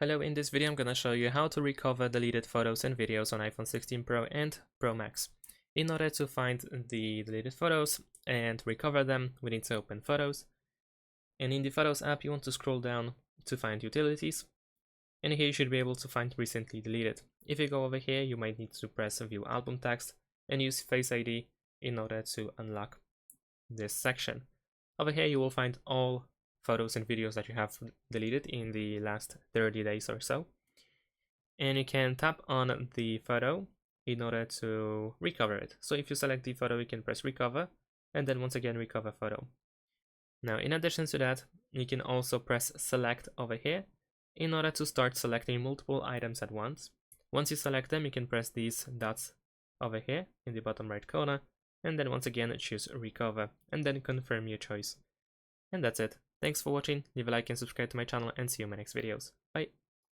Hello, in this video I'm gonna show you how to recover deleted photos and videos on iPhone 16 Pro and Pro Max. In order to find the deleted photos and recover them, we need to open Photos. And in the Photos app, you want to scroll down to find Utilities. And here you should be able to find Recently Deleted. If you go over here, you might need to press View Album Text and use Face ID in order to unlock this section. Over here, you will find all photos and videos that you have deleted in the last 30 days or so. And you can tap on the photo in order to recover it. So if you select the photo, you can press recover and then once again recover photo. Now, in addition to that, you can also press select over here in order to start selecting multiple items at once. Once you select them, you can press these dots over here in the bottom right corner and then once again choose recover and then confirm your choice. And that's it. Thanks for watching, leave a like and subscribe to my channel and see you in my next videos. Bye!